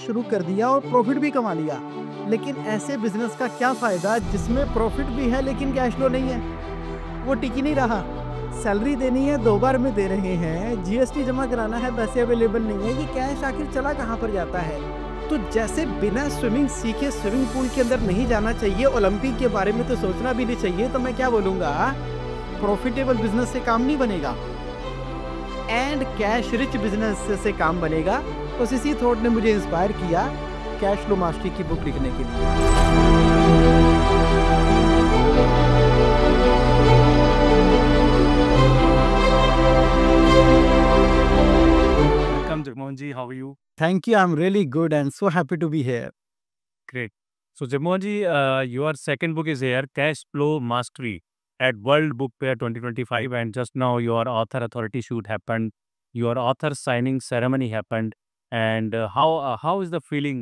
शुरू कर दिया और प्रॉफिट भी कमा लिया। लेकिन ऐसे बिजनेस का क्या फायदा जिसमें प्रॉफिट भी है लेकिन कैश फ्लो नहीं है? वो टिक ही नहीं रहा। सैलरी देनी है 2 बार में दे रहे हैं, जीएसटी जमा कराना है, पैसे अवेलेबल नहीं है, ये कैश आखिर चला कहाँ पर जाता है? तो जैसे बिना स्विमिंग सीखे स्विमिंग पूल के अंदर नहीं जाना चाहिए, ओलंपिक के बारे में तो सोचना भी नहीं चाहिए, तो मैं क्या बोलूँगा, प्रॉफिटेबल बिजनेस से काम नहीं बनेगा एंड कैश रिच बिजनेस से काम बनेगा। बस इसी थॉट ने मुझे इंस्पायर किया कैश फ्लो मास्टरी की बुक लिखने के लिए। Welcome, Jagmohan ji. How are you? Thank you. I'm really good and so happy to be here. Great. So, Jagmohan ji, your second book is here, Cash Flow Mastery, at World Book Fair 2025, and just now your author authority shoot happened, your author signing ceremony happened, and how is the feeling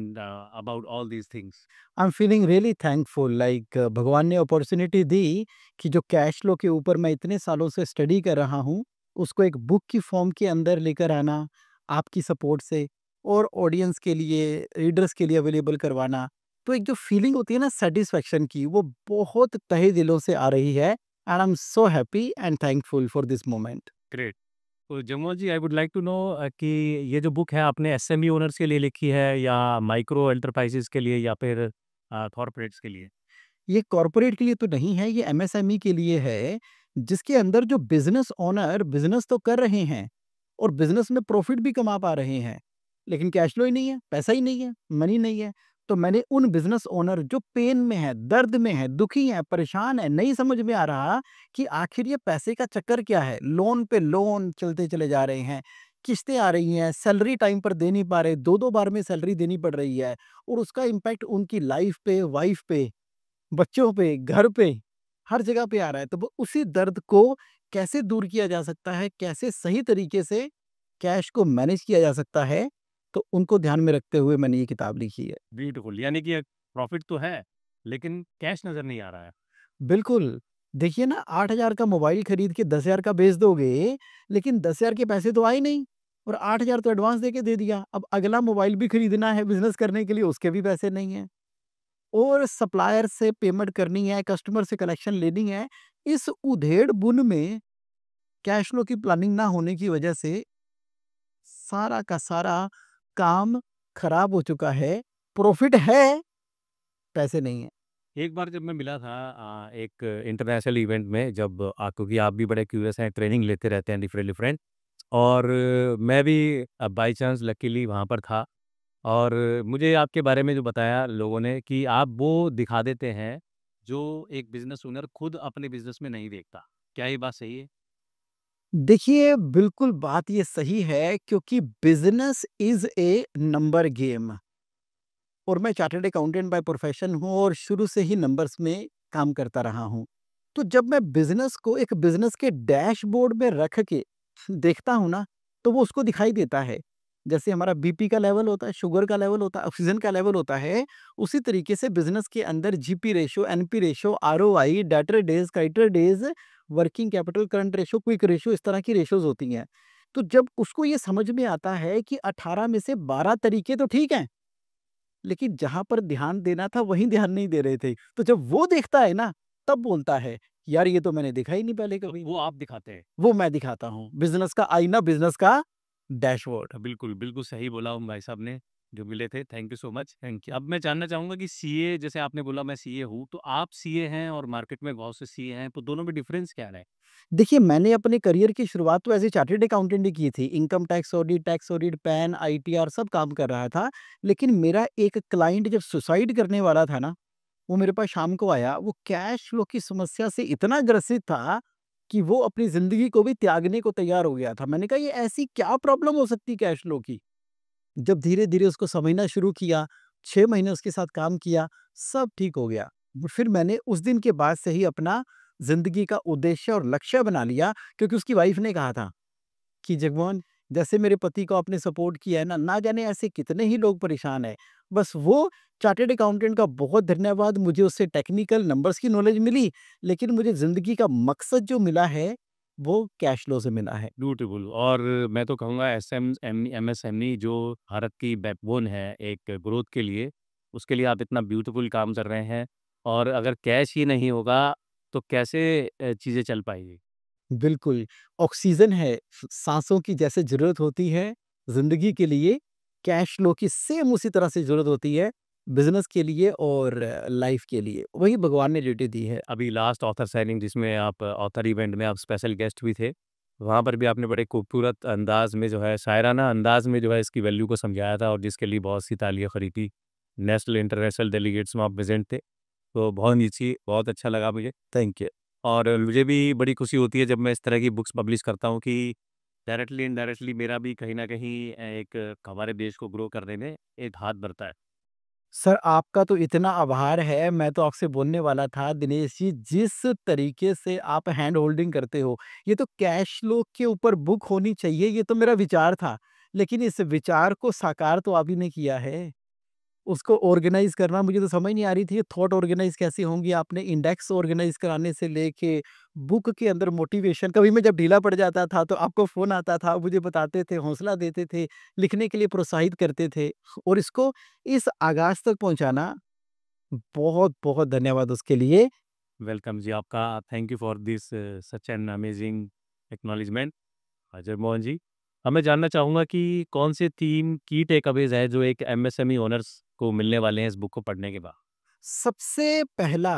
about all these things? I'm feeling really thankful like भगवान ने opportunity दी कि जो cash flow के ऊपर मैं इतने सालों से स्टडी कर रहा हूँ, उसको एक बुक की फॉर्म के अंदर लेकर आना, आपकी सपोर्ट से और ऑडियंस के लिए, रीडर्स के लिए अवेलेबल करवाना। तो एक जो फीलिंग होती है ना सैटिस्फैक्शन की, वो बहुत तहे दिलों से आ रही है and I am so happy and thankful for this moment. Great. तो Jagmohan ji, I would like to know कि ये जो बुक है आपने एसएमई ओनर्स के लिए लिखी है या माइक्रो एंटरप्राइजेस के लिए या फिर कॉर्पोरेट्स के लिए? ये कॉर्पोरेट के लिए तो नहीं है, ये एमएसएमई के लिए है, जिसके अंदर जो बिज़नेस ओनर बिज़नेस तो कर रहे हैं और बिज़नेस में प्रॉफ़िट भी कमा पा रहे हैं, लेकिन कैश फ्लो ही नहीं है, पैसा ही नहीं है, मनी नहीं है। तो मैंने उन बिज़नेस ओनर जो पेन में है, दर्द में है, दुखी हैं, परेशान हैं, नहीं समझ में आ रहा कि आखिर ये पैसे का चक्कर क्या है? लोन पे लोन चलते चले जा रहे हैं, किस्तें आ रही हैं, सैलरी टाइम पर दे नहीं पा रहे, 2-2 बार में सैलरी देनी पड़ रही है और उसका इम्पैक्ट उनकी लाइफ़ पे, वाइफ़ पे, बच्चों पे, घर पे, हर जगह पे आ रहा है। तो वो उसी दर्द को कैसे दूर किया जा सकता है, कैसे सही तरीके से कैश को मैनेज किया जा सकता है, तो उनको ध्यान में रखते हुए मैंने ये किताब लिखी है। ब्यूटीफुल, यानी कि प्रॉफिट तो है, लेकिन कैश नज़र नहीं आ रहा है। बिल्कुल, देखिए ना 8,000 का मोबाइल खरीद के 10,000 का बेच दोगे, लेकिन 10,000 के पैसे तो आए नहीं और 8,000 तो एडवांस देके दे दिया। अब अगला मोबाइल भी खरीदना है बिज़नेस करने के लिए, उसके भी पैसे नहीं हैं। और सप्लायर से पेमेंट करनी है, कस्टमर से कलेक्शन लेनी है। इस उधेड़-बुन में कैश फ्लो की प्लानिंग ना होने की वजह से सारा का सारा काम खराब हो चुका है। प्रॉफ़िट है, पैसे नहीं हैं। एक बार जब मैं मिला था एक इंटरनेशनल इवेंट में, जब क्योंकि आप भी बड़े क्यूरियस हैं, ट्रेनिंग लेते रहते हैं डिफरेंट डिफरेंट, और मैं भी बाय चांस लकीली वहाँ पर था, और मुझे आपके बारे में जो बताया लोगों ने कि आप वो दिखा देते हैं जो एक बिजनेस ओनर खुद अपने बिजनेस में नहीं देखता। क्या ये बात सही है? देखिए, बिल्कुल बात ये सही है क्योंकि business is a number game और मैं चार्टर्ड अकाउंटेंट बाय प्रोफ़ेशन हूँ और शुरू से ही नंबर्स में काम करता रहा हूँ। तो जब मैं बिज़नेस को एक बिज़नेस के डैशबोर्ड में रख के देखता हूँ ना, तो वो उसको दिखाई देता है। जैसे हमारा बीपी का लेवल होता है, शुगर का लेवल होता है, ऑक्सीजन का लेवल होता है, उसी तरीके से बिज़नेस के अंदर GP ratio, NP ratio, ROI, debtor days, creditor days, working capital, current ratio, quick ratio, इस तरह की रेशियोज़ होती हैं। तो जब उसको ये समझ में आता है कि 18 में से 12 तरीके तो ठीक हैं, लेकिन जहाँ पर ध्यान देना था वहीं ध्यान नहीं दे रहे थे। तो जब वो देखता है ना, तब बोलता है, यार ये तो मैंने देखा ही नहीं पहले तो कभी। वो आप दिखाते हैं। वो मैं दिखाता हूँ, बिज़नेस का आईना, बिज़नेस का डैशबोर्ड। बिल्कुल, बिल्कुल सही बोला उन भाई साहब ने जो मिले थे। Thank you so much. Thank you. अब मैं जानना चाहूँगा कि सीए, जैसे आपने बोला मैं सीए हूँ, तो आप सीए हैं और मार्केट में बहुत से सीए हैं, तो दोनों में डिफरेंस क्या है? देखिए, मैंने अपने करियर की शुरुआत तो एज़ ए चार्टर्ड अकाउंटेंट ही की थी। Income tax audit, pan, ITR सब काम कर रहा था। लेकिन मेरा एक क्लाइंट जब सुसाइड करने वाला था ना, वो मेरे पास शाम को आया। वो कैश फ्लो की समस्या से इतना ग्रसित था कि वो अपनी ज़िंदगी को भी त्यागने को तैयार हो गया था। मैंने कहा, "ये ऐसी क्या प्रॉब्लम हो सकती है कैश फ्लो की?" जब धीरे-धीरे उसको समझना शुरू किया, 6 महीने उसके साथ काम किया, सब ठीक हो गया। फिर मैंने उस दिन के बाद से ही अपना ज़िंदगी का उद्देश्य और लक्ष्य बना लिया क्योंकि उसकी वाइफ़ ने कहा था कि जगमोहन, जैसे मेरे पति को आपने सपोर्ट किया है ना जाने ऐसे कितने ही लोग परेशान हैं। बस वो चार्टर्ड अकाउंटेंट का बहुत धन्यवाद, मुझे उससे टेक्निकल नंबर्स की नॉलेज मिली, लेकिन मुझे ज़िंदगी का मकसद जो मिला है, वो कैश फ्लो से मिला है। ब्यूटीफुल। और मैं तो कहूँगा एमएसएमई जो भारत की बैकबोन है एक ग्रोथ के लिए, उसके लिए आप इतना ब्यूटीफुल काम कर रहे हैं। और अगर कैश ही नहीं होगा तो कैसे चीज़ें चल पाएगी? बिल्कुल, ऑक्सीजन है, साँसों की जैसे ज़रूरत होती है ज़िंदगी के लिए, कैश फ्लो की सेम उसी तरह से ज़रूरत होती है बिज़नेस के लिए और लाइफ़ के लिए। वही भगवान ने ड्यूटी दी है। अभी लास्ट ऑथर साइनिंग जिसमें आप ऑथर इवेंट में आप स्पेशल गेस्ट भी थे, वहाँ पर भी आपने बड़े खूबसूरत अंदाज़ में जो है शायराना अंदाज़ में जो है इसकी वैल्यू को समझाया था और जिसके लिए बहुत सी तालियाँ खरी थी। नेशनल इंटरनेशनल डेलीगेट्स में आप प्रेज़ेंट थे, तो बहुत अच्छा लगा मुझे। Thank you. और मुझे भी बड़ी खुशी होती है जब मैं इस तरह की बुक्स पब्लिश करता हूँ कि डायरेक्टली इनडायरेक्टली मेरा भी कहीं न कहीं एक हमारे देश को ग्रो करने में एक हाथ बढ़ता है। सर आपका तो इतना आभार है, मैं तो आपसे बोलने वाला था दिनेश जी, जिस तरीके से आप हैंड होल्डिंग करते हो, ये तो कैश फ्लो के ऊपर बुक होनी चाहिए, ये तो मेरा विचार था। लेकिन इस विचार को साकार तो आप ही ने किया है। उसको ऑर्गेनाइज़ करना मुझे तो समझ नहीं आ रही थी, ये थॉट ऑर्गेनाइज़ कैसे होंगी? आपने इंडेक्स ऑर्गेनाइज़ कराने से लेके बुक के अंदर मोटिवेशन कभी मैं जब ढीला पड़ जाता था, तो आपको फ़ोन आता था, मुझे बताते थे, हौसला देते थे, लिखने के लिए प्रोत्साहित करते थे और इसको इस आगाज़ तक पहुँचाना, बहुत-बहुत धन्यवाद उसके लिए। वेलकम जी आपका। Thank you for this such an amazing acknowledgement Ajay Mohan ji. मैं जानना चाहूँगा कि कौन से 3 की टेकअवेज़ हैं जो एक एमएसएमई ओनर्स को मिलने वाले हैं इस बुक को पढ़ने के बाद? सबसे पहला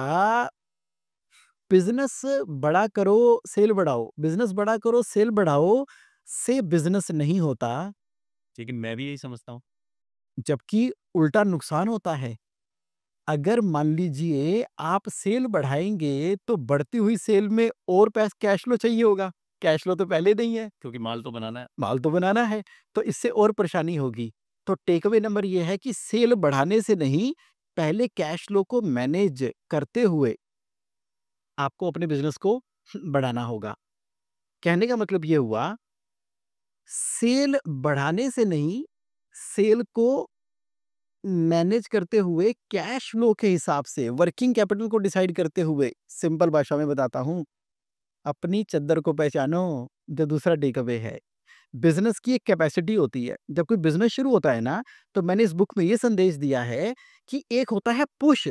बिज़नेस बड़ा करो, सेल बढ़ाओ, बिज़नेस बड़ा करो, सेल बढ़ाओ से बिज़नेस नहीं होता, लेकिन मैं भी यही समझता हूँ। जबकि उल्टा नुकसान होता है। अगर मान लीजिए आप सेल बढ़ाएँगे, तो बढ़ती हुई सेल में और कैश फ्लो चाहिए होगा। कैश फ्लो तो पहले नहीं है, क्योंकि माल तो बनाना है। माल तो बनाना है, तो इससे और परेशानी होगी। तो टेक अवे नंबर ये है कि सेल बढ़ाने से नहीं, पहले कैश फ्लो को मैनेज करते हुए आपको अपने बिज़नेस को बढ़ाना होगा। कहने का मतलब ये हुआ, सेल बढ़ाने से नहीं, सेल को मैनेज करते हुए कैश फ्लो के हिसाब से वर्किंग कैपिटल को डिसाइड करते हुए सिंपल भाषा में बताता हूँ, अपनी चद्दर को पहचानो जो दूसरा टेक अवे है। बिज़नेस की एक कैपेसिटी होती है। जब कोई बिज़नेस शुरू होता है ना, तो मैंने इस बुक में ये संदेश दिया है कि एक होता है पुश,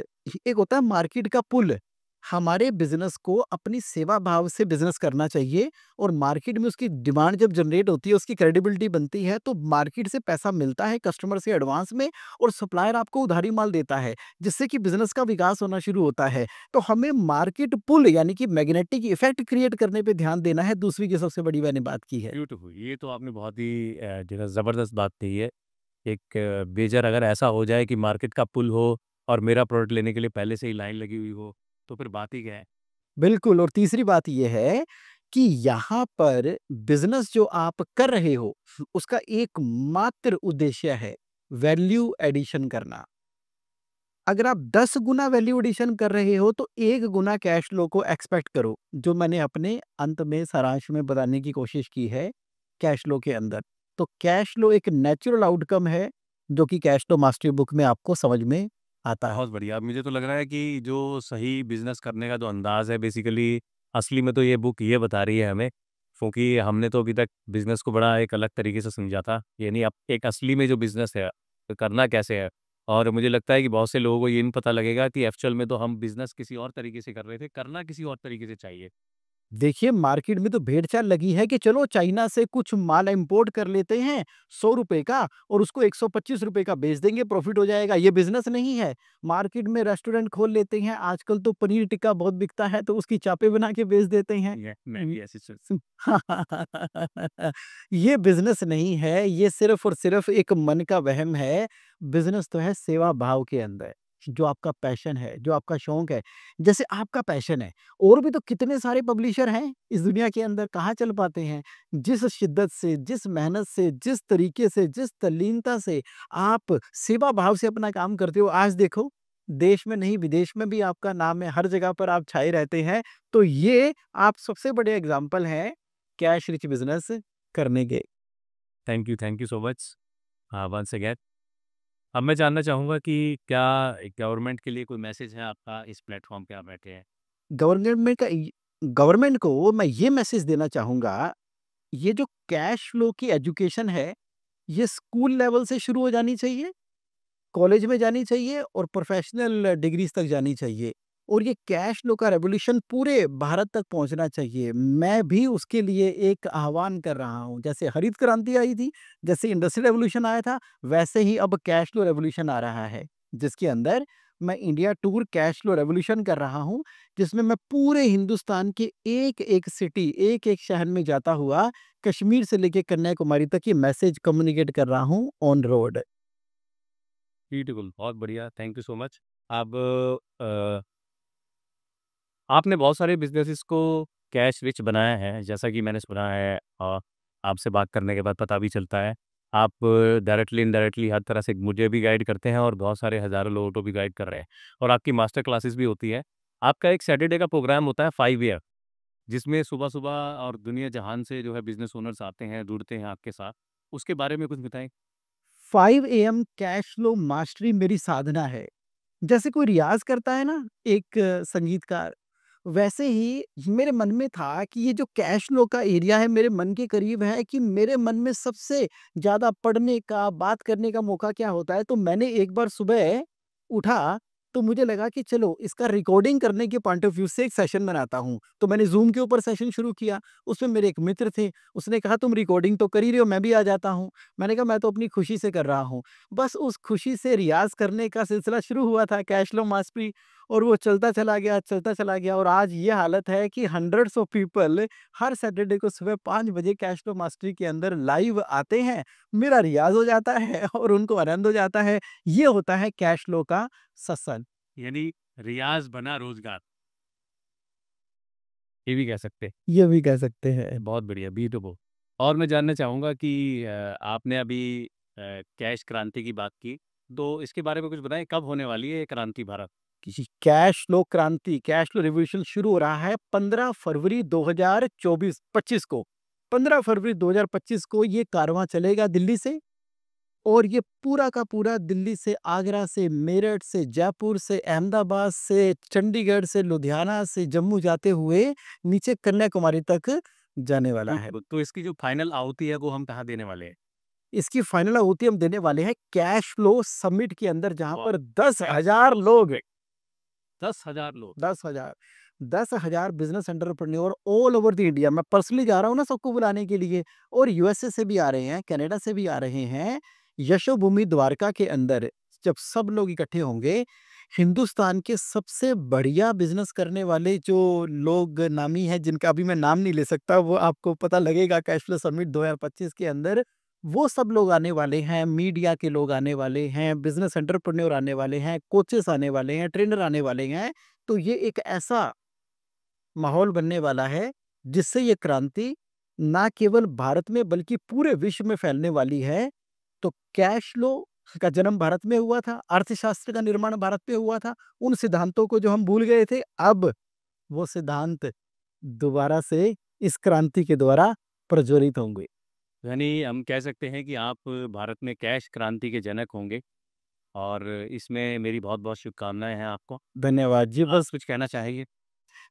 एक होता है मार्केट का पुल। हमारे बिज़नेस को अपनी सेवा भाव से बिज़नेस करना चाहिए और मार्केट में उसकी डिमांड जब जनरेट होती है, उसकी क्रेडिबिलिटी बनती है, तो मार्केट से पैसा मिलता है कस्टमर से एडवांस में और सप्लायर आपको उधारी माल देता है, जिससे कि बिज़नेस का विकास होना शुरू होता है। तो हमें मार्केट पुल यानी कि मैग्नेटिक इफ़ेक्ट क्रिएट करने पे ध्यान देना है, दूसरी जो सबसे बड़ी मैंने बात की है। ब्यूटीफुल। ये तो आपने बहुत ही जो है ज़बरदस्त बात कही है। एक बेशर अगर ऐसा हो जाए कि मार्केट का पुल हो और मेरा प्रोडक्ट लेने के लिए पहले से ही लाइन लगी हुई हो, तो फिर बात ही क्या है। बिल्कुल और तीसरी बात ये है कि यहाँ पर बिज़नेस जो आप कर रहे हो, उसका एकमात्र उद्देश्य है वैल्यू एडिशन करना। अगर आप 10 गुना वैल्यू एडिशन कर रहे हो, तो 1 गुना कैश फ्लो को एक्सपेक्ट करो, जो मैंने अपने अंत में सारांश में बताने की कोशिश की है, कैश फ्लो के अंदर। तो कैश फ्लो एक नेचुरल आउटकम है, जो कि कैश फ्लो मास्टरी बुक में आपको समझ में आता है। बहुत बढ़िया। मुझे तो लग रहा है कि जो सही बिज़नेस करने का जो अंदाज़ है बेसिकली असली में तो ये बुक ये बता रही है हमें, क्योंकि हमने तो अभी तक बिज़नेस को बड़ा एक अलग तरीके से समझा था। यानी अब एक असली में जो बिज़नेस है, तो करना कैसे है? और मुझे लगता है कि बहुत से लोगों को ये नहीं पता लगेगा कि एक्चुअल में तो हम बिज़नेस किसी और तरीके से कर रहे थे, करना किसी और तरीके से चाहिए। देखिए, मार्केट में तो भेड़-चाल लगी है कि चलो चाइना से कुछ माल इम्पोर्ट कर लेते हैं ₹100 का और उसको ₹125 का बेच देंगे, प्रॉफ़िट हो जाएगा। ये बिज़नेस नहीं है। मार्केट में रेस्टोरेंट खोल लेते हैं, आजकल तो पनीर टिक्का बहुत बिकता है, तो उसकी चापें बना के बेच देते हैं। ये मैं उम, भी ऐसे सोच सुन ये बिज़नेस नहीं है, ये सिर्फ़ और सिर्फ़ एक मन का वहम है। बिज़नेस तो है सेवा भाव के अंदर, जो आपका पैशन है, जो आपका शौक है। जैसे आपका पैशन है, और भी तो कितने सारे पब्लिशर हैं इस दुनिया के अंदर, कहाँ चल पाते हैं। जिस शिद्दत से, जिस मेहनत से, जिस तरीके से, जिस तल्लीनता से आप सेवा भाव से अपना काम करते हो, आज देखो देश में नहीं विदेश में भी आपका नाम है, हर जगह पर आप छाए रहते हैं। तो ये आप सबसे बड़े एग्ज़ाम्पल हैं कैश रिच बिज़नेस करने के। Thank you so much once again. अब मैं जानना चाहूँगा कि क्या गवर्नमेंट के लिए कोई मैसेज है आपका इस प्लेटफ़ॉर्म पे आप बैठे हैं? गवर्नमेंट का इ गवर्नमेंट को मैं ये मैसेज देना चाहूँगा, ये जो कैश फ्लो की एजुकेशन है, ये स्कूल लेवल से शुरू हो जानी चाहिए, कॉलेज में जानी चाहिए और प्रोफ़ेशनल डिग्रीज़ तक जानी चाहिए। और ये कैश फ्लो का रेवोल्यूशन पूरे भारत तक पहुँचना चाहिए। मैं भी उसके लिए एक आह्वान कर रहा हूँ। जैसे हरित क्रांति आई थी, जैसे इंडस्ट्रियल रेवोल्यूशन आया था, वैसे ही अब कैश फ्लो रेवोल्यूशन आ रहा है, जिसके अंदर मैं India tour cash flow revolution कर रहा हूँ, जिसमें मैं पूरे हिंदुस्तान के एक-एक सिटी, एक-एक शहर में जाता हुआ कश्मीर से लेके कन्याकुमारी तक ये मैसेज कम्युनिकेट कर रहा हूँ ऑन रोड। ब्यूटीफुल, बहुत बढ़िया, थैंक यू सो मच। अब अ, आपने बहुत सारे बिज़नेसेस को कैश रिच बनाया है, जैसा कि मैंने सुना है आपसे बात करने के बाद पता भी चलता है। आप डायरेक्टली, इनडायरेक्टली हर तरह से मुझे भी गाइड करते हैं और बहुत सारे हज़ारों लोगों को भी गाइड कर रहे हैं और आपकी मास्टर क्लासेस भी होती है। आपका एक सैटरडे का प्रोग्राम होता है 5 ईयर, जिसमें सुबह-सुबह और दुनिया जहान से जो है बिज़नेस ओनर्स आते हैं, जुड़ते हैं आपके साथ। उसके बारे में कुछ बताएँ? 5 एएम कैश फ्लो मास्टरी मेरी साधना है। जैसे कोई रियाज़ करता है ना एक संगीतकार, वैसे ही मेरे मन में था कि ये जो कैश फ्लो का एरिया है मेरे मन के करीब है कि मेरे मन में सबसे ज़्यादा पढ़ने का, बात करने का मौका क्या होता है, तो मैंने एक बार सुबह उठा, तो मुझे लगा कि चलो इसका रिकॉर्डिंग करने के पॉइंट ऑफ व्यू से एक सेशन बनाता हूँ। तो मैंने ज़ूम के ऊपर सेशन शुरू किया, उसमें मेरे एक मित्र थे, उसने कहा तुम रिकॉर्डिंग तो कर ही रहे हो, मैं भी आ जाता हूँ। मैंने कहा मैं तो अपनी खुशी से कर रहा हूँ। बस उस खुशी से रियाज़ करने का सिलसिला शुरू हुआ था कैश फ्लो मास्टरी, और वो चलता चला गया और आज ये हालत है कि hundreds of people her Saturday को सुबह 5 बजे कैश फ्लो मास्टरी के अंदर लाइव आते हैं। मेरा रियाज़ हो जाता है और उनको आनंद हो जाता है। ये होता है कैश फ्लो का सत्संग। यानी रियाज़ बना रोज़गार, ये भी कह सकते हैं। ये भी कह सकते हैं। बहुत बढ़िया, ब्यूटीफुल। और मैं जानना चाहूँगा कि आपने अभी कैश क्रांति की बात की, तो इसके बारे में कुछ बताएँ, कब होने वाली है ये क्रांति भारत? किसी कैश फ्लो क्रांति, कैश फ्लो रिवॉल्यूशन शुरू हो रहा है 15 फरवरी 2024-25 को। 15 फरवरी 2025 को ये कारवां चलेगा दिल्ली से, और ये पूरा का पूरा दिल्ली से, आगरा से, मेरठ से, जयपुर से, अहमदाबाद से, चंडीगढ़ से, लुधियाना से, जम्मू जाते हुए नीचे कन्याकुमारी तक जाने वाला है। बिल्कुल, तो इसकी जो फाइनल आहुति है वो हम कहाँ देने वाले हैं? इसकी फाइनल आहुति हम देने वाले हैं कैश फ्लो समिट के अंदर, जहाँ वाह! पर 10,000 लोग, 10,000 लोग। 10,000 10,000 business entrepreneur all over the India. मैं पर्सनली जा रहा हूँ ना सबको बुलाने के लिए, और यूएसए से भी आ रहे हैं, कनाडा से भी आ रहे हैं। यशोभूमि द्वारका के अंदर जब सब लोग इकट्ठे होंगे, हिंदुस्तान के सबसे बढ़िया बिज़नेस करने वाले जो लोग नामी हैं, जिनका अभी मैं नाम नहीं ले सकता, वो आपको पता लगेगा कैश फ्लो समिट 2025 के अंदर। वो सब लोग आने वाले हैं, मीडिया के लोग आने वाले हैं, बिज़नेस एंटरप्रेन्योर आने वाले हैं, कोचेस आने वाले हैं, ट्रेनर आने वाले हैं। तो ये एक ऐसा माहौल बनने वाला है, जिससे ये क्रांति ना केवल भारत में बल्कि पूरे विश्व में फैलने वाली है। तो कैश फ्लो का जन्म भारत में हुआ था, अर्थशास्त्र का निर्माण भारत में हुआ था। उन सिद्धांतों को जो हम भूल गए थे, अब वो सिद्धांत दोबारा से इस क्रांति के द्वारा प्रज्वलित होंगे। यानी हम कह सकते हैं कि आप भारत में कैश क्रांति के जनक होंगे और इसमें मेरी बहुत-बहुत शुभकामनाएँ हैं आपको। धन्यवाद जी। आप बस कुछ कहना चाहेंगे?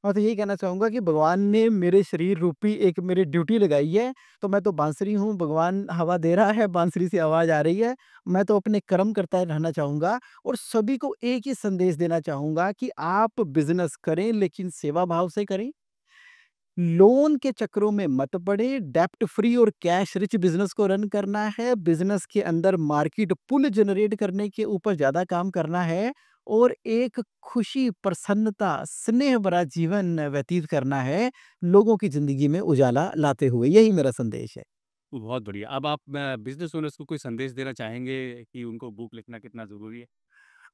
मैं तो यही कहना चाहूँगा कि भगवान ने मेरे शरीर रूपी एक मेरी ड्यूटी लगाई है, तो मैं तो बांसुरी हूँ, भगवान हवा दे रहा है, बांसुरी से आवाज़ आ रही है। मैं तो अपने कर्म करता रहना चाहूँगा, और सभी को एक ही संदेश देना चाहूँगा कि आप बिज़नेस करें, लेकिन सेवा भाव से करें। लोन के चक्करों में मत पड़े, डेब्ट फ्री और कैश रिच बिज़नेस को रन करना है। बिज़नेस के अंदर मार्केट पुल जनरेट करने के ऊपर ज़्यादा काम करना है, और एक खुशी, प्रसन्नता, स्नेह भरा जीवन व्यतीत करना है, लोगों की ज़िंदगी में उजाला लाते हुए। यही मेरा संदेश है। बहुत बढ़िया। अब आप बिज़नेस ओनर्स को कोई संदेश देना चाहेंगे कि उनको बुक लिखना कितना ज़रूरी है?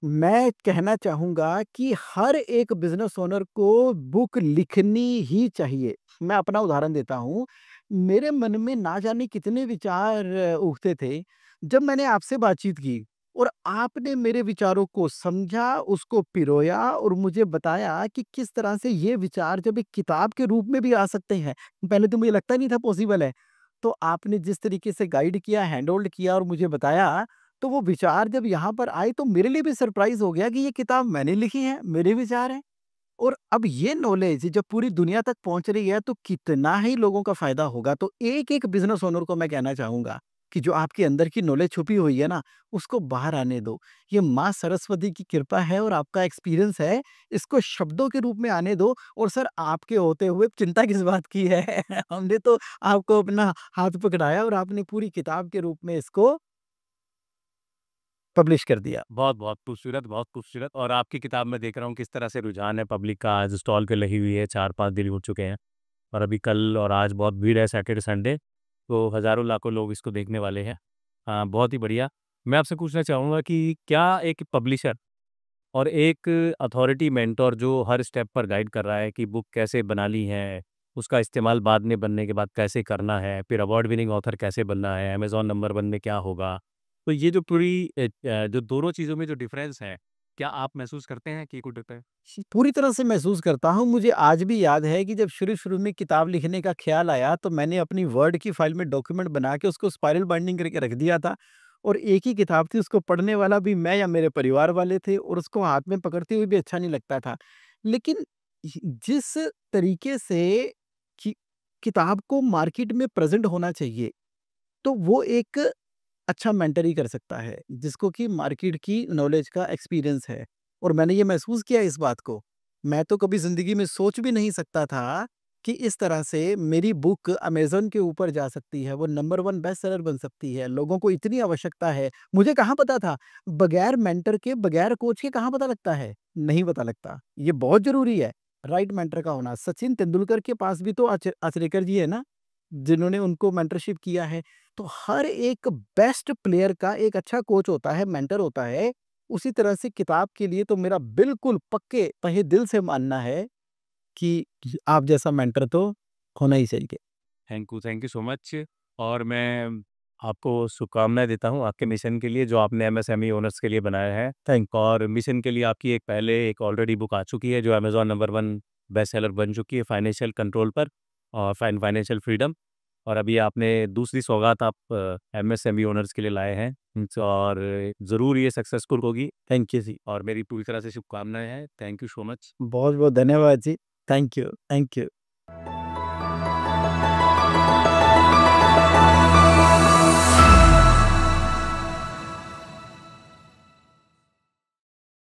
मैं कहना चाहूँगा कि हर एक बिज़नेस ओनर को बुक लिखनी ही चाहिए। मैं अपना उदाहरण देता हूँ। मेरे मन में ना जाने कितने विचार उठते थे। जब मैंने आपसे बातचीत की और आपने मेरे विचारों को समझा, उसको पिरोया और मुझे बताया कि किस तरह से ये विचार जब एक किताब के रूप में भी आ सकते हैं। पहले तो मुझे लगता नहीं था पॉसिबल है। तो आपने जिस तरीके से गाइड किया, हैंड होल्ड किया और मुझे बताया, तो वो विचार जब यहाँ पर आए तो मेरे लिए भी सरप्राइज़ हो गया कि ये किताब मैंने लिखी है, मेरे विचार हैं। और अब ये नॉलेज जब पूरी दुनिया तक पहुँच रही है तो कितना ही लोगों का फ़ायदा होगा। तो एक-एक बिज़नेस ओनर को मैं कहना चाहूँगा कि जो आपके अंदर की नॉलेज छुपी हुई है ना, उसको बाहर आने दो। ये माँ सरस्वती की कृपा है और आपका एक्सपीरियंस है, इसको शब्दों के रूप में आने दो। और सर आपके होते हुए चिंता किस बात की है? हमने तो आपको अपना हाथ पकड़ाया और आपने पूरी किताब के रूप में इसको पब्लिश कर दिया। बहुत खूबसूरत और आपकी किताब में देख रहा हूँ किस तरह से रुझान है पब्लिक का, आज स्टॉल पे लगी हुई है, 4-5 दिन हो चुके हैं और अभी कल और आज बहुत भीड़ है सैटरडे संडे, तो हज़ारों लाखों लोग इसको देखने वाले हैं। हाँ, बहुत ही बढ़िया। मैं आपसे पूछना चाहूँगा कि क्या एक पब्लिशर और एक अथॉरिटी मेंटर जो हर स्टेप पर गाइड कर रहा है कि बुक कैसे बनानी है, उसका इस्तेमाल बाद में बनने के बाद कैसे करना है, फिर अवार्ड विनिंग ऑथर कैसे बनना है, अमेज़न नंबर 1 में क्या होगा? तो ये जो पूरी जो दोनों चीज़ों में जो डिफ़रेंस है, क्या आप महसूस करते हैं कि कुछ होता है? पूरी तरह से महसूस करता हूँ। मुझे आज भी याद है कि जब शुरू-शुरू में किताब लिखने का ख़्याल आया, तो मैंने अपनी वर्ड की फ़ाइल में डॉक्यूमेंट बना के उसको स्पाइरल बाइंडिंग करके रख दिया था और एक ही किताब थी, उसको पढ़ने वाला भी मैं या मेरे परिवार वाले थे और उसको हाथ में पकड़ते हुए भी अच्छा नहीं लगता था। लेकिन जिस तरीके से कि किताब को मार्केट में प्रेज़ेंट होना चाहिए, तो वो एक अच्छा मेंटर ही कर सकता है, जिसको कि मार्केट की नॉलेज का एक्सपीरियंस है। और मैंने ये महसूस किया इस बात को। मैं तो कभी ज़िंदगी में सोच भी नहीं सकता था कि इस तरह से मेरी बुक अमेज़न के ऊपर जा सकती है, वो नंबर 1 बेस्ट सेलर बन सकती है। लोगों को इतनी आवश्यकता है, मुझे कहाँ पता था? बगैर मेंटर के, बगैर कोच के कहाँ पता लगता है? नहीं पता लगता। ये बहुत ज़रूरी है, राइट मेंटर का होना। सचिन तेंदुलकर के पास भी तो आचरेकर जी है ना, जिन्होंने उनको मेंटरशिप किया है। तो हर एक बेस्ट प्लेयर का एक अच्छा कोच होता है, मेंटर होता है। उसी तरह से किताब के लिए तो मेरा बिल्कुल पक्के तहे दिल से मानना है कि आप जैसा मेंटर तो होना ही चाहिए। थैंक यू सो मच और मैं आपको शुभकामनाएँ देता हूँ आपके मिशन के लिए जो आपने एमएसएमई ओनर्स के लिए बनाया है थैंक और मिशन के लिए आपकी एक ऑलरेडी बुक आ चुकी है जो अमेज़न नंबर 1 बेस्ट सेलर बन चुकी है फाइनेंशियल कंट्रोल पर और फाइनेंशियल फ्रीडम और अभी आपने दूसरी सौगात आप एमएसएमई ओनर्स के लिए लाए हैं और ज़रूर ये सक्सेसफुल होगी थैंक यू जी। और मेरी पूरी तरह से शुभकामनाएँ हैं। Thank you so much. बहुत-बहुत धन्यवाद जी। Thank you, thank you.